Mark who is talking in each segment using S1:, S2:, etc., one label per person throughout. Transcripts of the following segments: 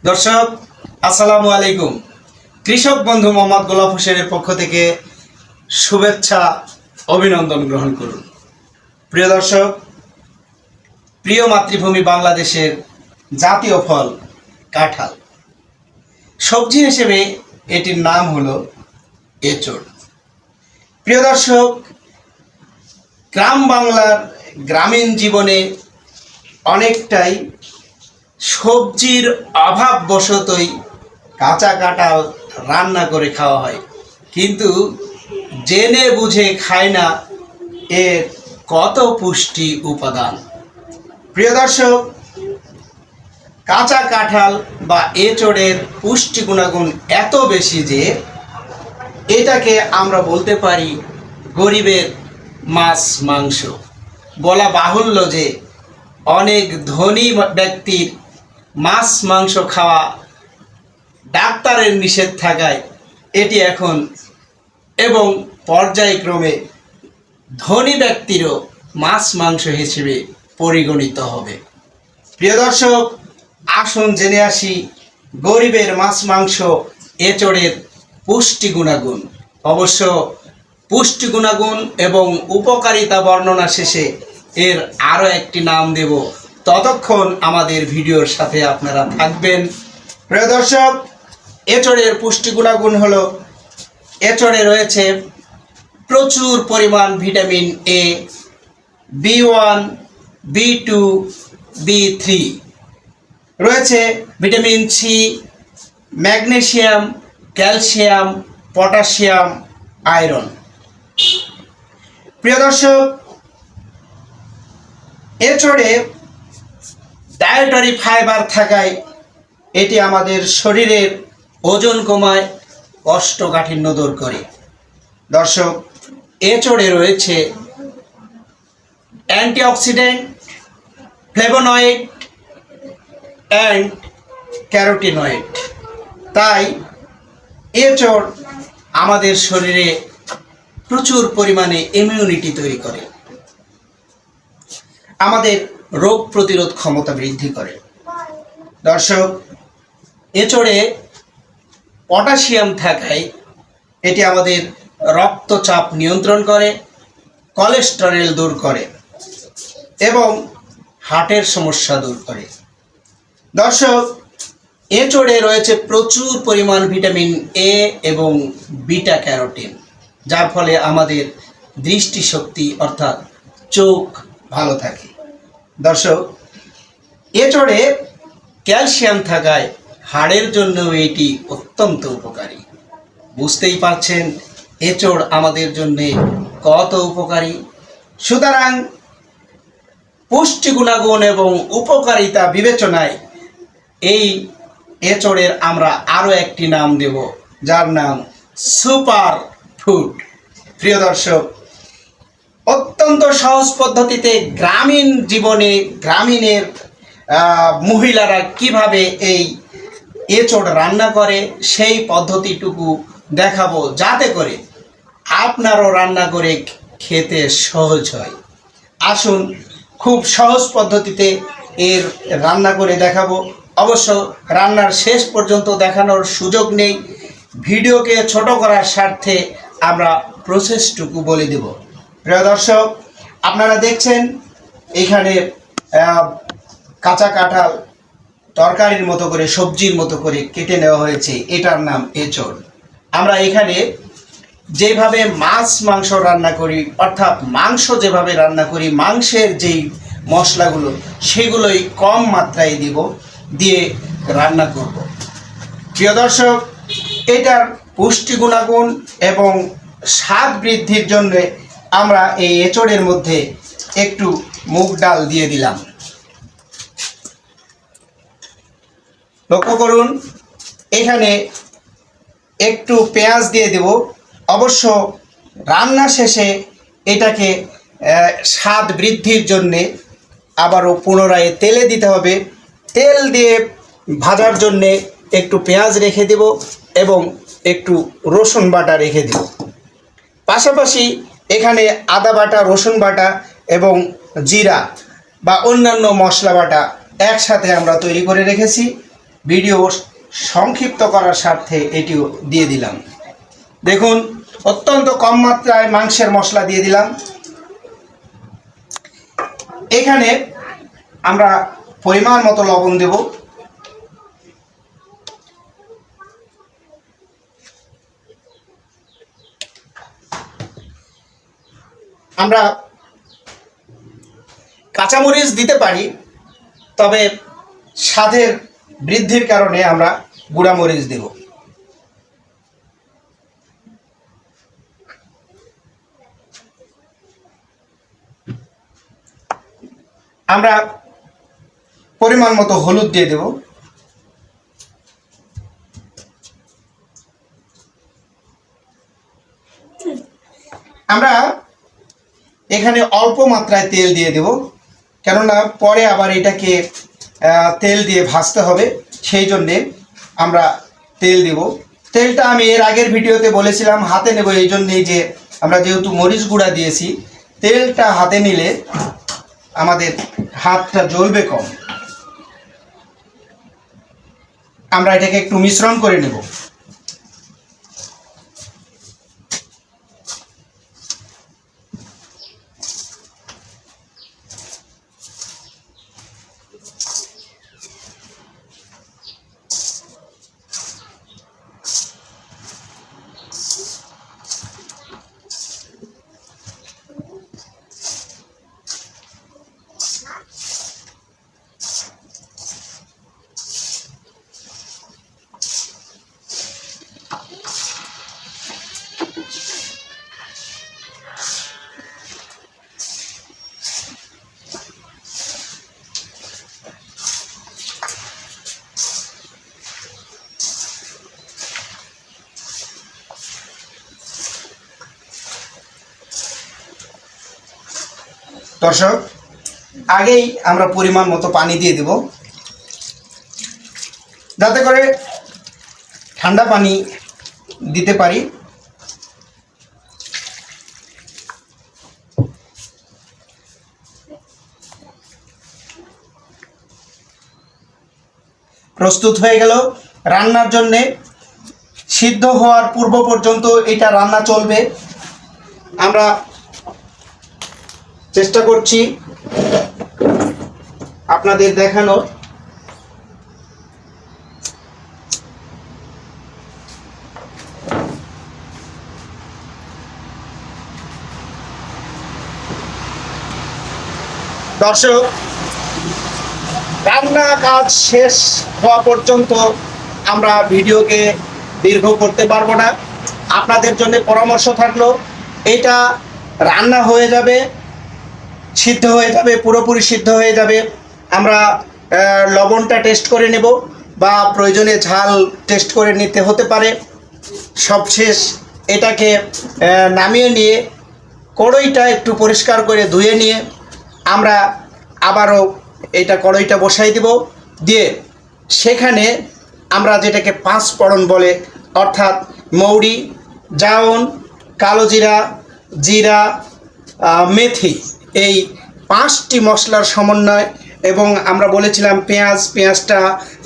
S1: দর্শক আসসালামু আলাইকুম। কৃষক বন্ধু মোহাম্মদ গোলাপ হোসেনের পক্ষ থেকে শুভেচ্ছা অভিনন্দন গ্রহণ করুন। প্রিয় দর্শক, প্রিয় মাতৃভূমি বাংলাদেশের জাতীয় ফল কাঁঠাল, সবজি হিসেবে এটির নাম হলো এঁচড়। প্রিয় দর্শক, গ্রাম বাংলার গ্রামীণ জীবনে অনেকটাই সবজির অভাববশতই কাঁচা কাঁঠাল রান্না করে খাওয়া হয়, কিন্তু জেনে বুঝে খায় না এর কত পুষ্টি উপাদান। প্রিয় দর্শক, কাঁচা কাঁঠাল বা এঁচড়ের পুষ্টি গুণাগুণ এত বেশি যে এটাকে আমরা বলতে পারি গরিবের মাছ মাংস। বলা বাহুল্য যে অনেক ধনী ব্যক্তির মাছ মাংস খাওয়া ডাক্তারের নিষেধ থাকায় এটি এখন এবং পর্যায়ক্রমে ধনী ব্যক্তিরও মাছ মাংস হিসেবে পরিগণিত হবে। প্রিয় দর্শক, আসুন জেনে আসি গরিবের মাছ মাংস এঁচড়ের পুষ্টি গুণাগুণ। অবশ্য পুষ্টি গুণাগুণ এবং উপকারিতা বর্ণনা শেষে এর আরও একটি নাম দেব, ততক্ষণ আমাদের ভিডিওর সাথে আপনারা থাকবেন। প্রিয় দর্শক, এঁচড়ের পুষ্টি গুণাগুণ হলো এঁচড়ে রয়েছে প্রচুর পরিমাণ ভিটামিন এ, বি1, বি2, বি3, রয়েছে vitamin C, magnesium, calcium, potassium, iron. প্রিয় দর্শক, এঁচড়ে ডায়েটারি ফাইবার থাকায় এটি আমাদের শরীরের ওজন কমায়, কোষ্ঠকাঠিন্য দূর করে। দর্শক, এঁচড়ে রয়েছে অ্যান্টিঅক্সিডেন্ট, ফ্লেভোনয়েড অ্যান্ড ক্যারোটিনয়েড। তাই এঁচড় আমাদের শরীরে প্রচুর পরিমাণে ইমিউনিটি তৈরি করে, আমাদের রোগ প্রতিরোধ ক্ষমতা বৃদ্ধি করে। দর্শক, এঁচড়ে পটাশিয়াম থাকায় এটি আমাদের রক্তচাপ নিয়ন্ত্রণ করে, কোলেস্টেরল দূর করে এবং হার্টের সমস্যা দূর করে। দর্শক, এঁচড়ে রয়েছে প্রচুর পরিমাণ ভিটামিন এ এবং বিটা ক্যারোটিন, যার ফলে আমাদের দৃষ্টিশক্তি অর্থাৎ চোখ ভালো থাকে। দর্শক, এঁচড়ে ক্যালসিয়াম থাকায় হাড়ের জন্য এটি অত্যন্ত উপকারী। বুঝতেই পারছেন এঁচড় আমাদের জন্য কত উপকারী। সুতরাং পুষ্টি গুণাগুণ এবং উপকারিতা বিবেচনায় এই এঁচড়ের আমরা আরও একটি নাম দেব, যার নাম সুপার ফুড। প্রিয় দর্শক, অত্যন্ত সহজ পদ্ধতিতে গ্রামীণ জীবনে গ্রামীণের মহিলারা কিভাবে এই এঁচড় রান্না করে সেই পদ্ধতিটুকু দেখাবো, যাতে করে আপনারও রান্না করে খেতে সহজ হয়। আসুন খুব সহজ পদ্ধতিতে এর রান্না করে দেখাবো। অবশ্য রান্নার শেষ পর্যন্ত দেখানোর সুযোগ নেই, ভিডিওকে ছোট করার স্বার্থে আমরা প্রসেসটুকু বলে দেব। প্রিয় দর্শক, আপনারা দেখছেন এখানে কাঁচা কাঁঠাল তরকারির মতো করে, সবজির মতো করে কেটে নেওয়া হয়েছে, এটার নাম এঁচড়। আমরা এখানে যেভাবে মাছ মাংস রান্না করি, অর্থাৎ মাংস যেভাবে রান্না করি, মাংসের যেই মশলাগুলো সেগুলোই কম মাত্রায় দিয়ে রান্না করব। প্রিয় দর্শক, এটার পুষ্টি গুণাগুণ এবং স্বাদ বৃদ্ধির জন্য আমরা এই এঁচড়ের মধ্যে একটু মুগ ডাল দিয়ে দিলাম। লক্ষ্য করুন, এখানে একটু পেঁয়াজ দিয়ে দেব। অবশ্য রান্না শেষে এটাকে স্বাদ বৃদ্ধির জন্যে আবারও পুনরায় তেলে দিতে হবে। তেল দিয়ে ভাজার জন্যে একটু পেঁয়াজ রেখে দেব এবং একটু রসুন বাটা রেখে দেব। পাশাপাশি এখানে আদা বাটা, রসুন বাটা এবং জিরা বা অন্যান্য মশলা বাটা একসাথে আমরা তৈরি করে রেখেছি। ভিডিও সংক্ষিপ্ত করার স্বার্থে এটিও দিয়ে দিলাম। দেখুন, অত্যন্ত কম মাত্রায় মাংসের মশলা দিয়ে দিলাম। এখানে আমরা পরিমাণ মতো লবণ দেব। আমরা কাঁচামরিচ দিতে পারি, তবে স্বাদের বৃদ্ধির কারণে আমরা গুঁড়ামরিচ দেব। আমরা পরিমাণ মতো হলুদ দিয়ে দেব। আমরা এখানে অল্প মাত্রায় তেল দিয়ে দেব, কেননা পরে আবার এটাকে তেল দিয়ে ভাজতে হবে, সেই জন্যে আমরা তেল দেব। তেলটা আমি এর আগের ভিডিওতে বলেছিলাম হাতে নেব, এই জন্যেই যে আমরা যেহেতু মরিচ গুঁড়া দিয়েছি, তেলটা হাতে নিলে আমাদের হাতটা জ্বলবে কম। আমরা এটাকে একটু মিশ্রণ করে নেব। দর্শক, আগেই আমরা পরিমাণ মতো পানি দিয়ে দেব, যাতে করে ঠান্ডা পানি দিতে পারি। প্রস্তুত হয়ে গেল রান্নার জন্যে। সিদ্ধ হওয়ার পূর্ব পর্যন্ত এটা রান্না চলবে। আমরা চেষ্টা করছি আপনাদের দেখানোর। দর্শক, রান্না কাজ শেষ হওয়া পর্যন্ত আমরা ভিডিওকে দীর্ঘ করতে পারবো না। আপনাদের জন্য পরামর্শ থাকলো, এটা রান্না হয়ে যাবে, সিদ্ধ হয়ে যাবে, পুরোপুরি সিদ্ধ হয়ে যাবে। আমরা লবণটা টেস্ট করে নেব, বা প্রয়োজনে ঝাল টেস্ট করে নিতে হতে পারে। সবশেষ এটাকে নামিয়ে নিয়ে কড়াইটা একটু পরিষ্কার করে ধুয়ে নিয়ে আমরা আবারও এটা কড়াইটা বসাই দেব। দিয়ে সেখানে আমরা যেটাকে পাঁচ ফোড়ন বলে, অর্থাৎ মৌরি, জায়ফল, কালো জিরা, জিরা, মেথি, এই 5টি মশলার সমন্বয়। এবং আমরা বলেছিলাম পেঁয়াজটা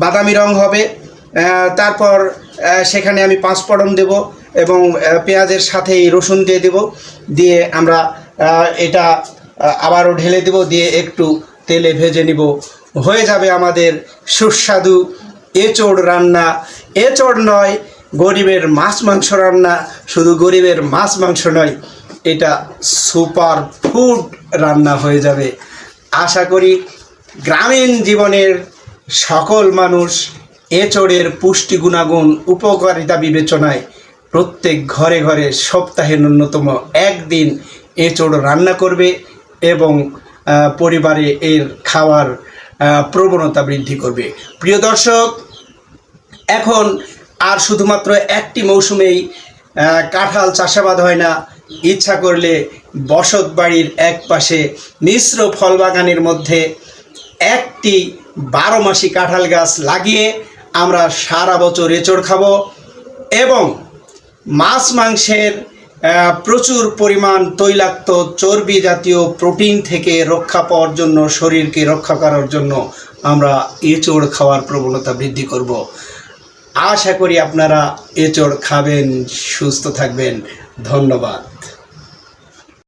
S1: বাদামি রং হবে। তারপর সেখানে আমি 5 ফোড়ন দেব এবং পেঁয়াজের সাথেই রসুন দিয়ে দেব। দিয়ে আমরা এটা আবারও ঢেলে দেব, দিয়ে একটু তেলে ভেজে নিব। হয়ে যাবে আমাদের সুস্বাদু এঁচোড় রান্না। এঁচোড় নয়, গরিবের মাছ মাংস রান্না। শুধু গরিবের মাছ মাংস নয়, এটা সুপার ফুড রান্না হয়ে যাবে। আশা করি গ্রামীণ জীবনের সকল মানুষ এঁচোড়ের পুষ্টি গুণাগুণ উপকারিতা বিবেচনায় প্রত্যেক ঘরে ঘরে সপ্তাহে ন্যূনতম একদিন এঁচোড় রান্না করবে এবং পরিবারে এর খাওয়ার প্রবণতা বৃদ্ধি করবে। প্রিয় দর্শক, এখন আর শুধুমাত্র একটি মৌসুমেই কাঁঠাল চাষাবাদ হয় না। ইচ্ছা করলে বসত বাড়ির এক পাশে মিশ্র ফল বাগানের মধ্যে একটি 12 মাসি কাঁঠাল গাছ লাগিয়ে আমরা সারা বছর এঁচোড় খাবো এবং মাছ মাংসের প্রচুর পরিমাণ তৈলাক্ত চর্বি জাতীয় প্রোটিন থেকে রক্ষা পাওয়ার জন্য, শরীরকে রক্ষা করার জন্য আমরা এঁচোড় খাওয়ার প্রবণতা বৃদ্ধি করব। আশা করি আপনারা এঁচোড় খাবেন, সুস্থ থাকবেন। ধন্যবাদ।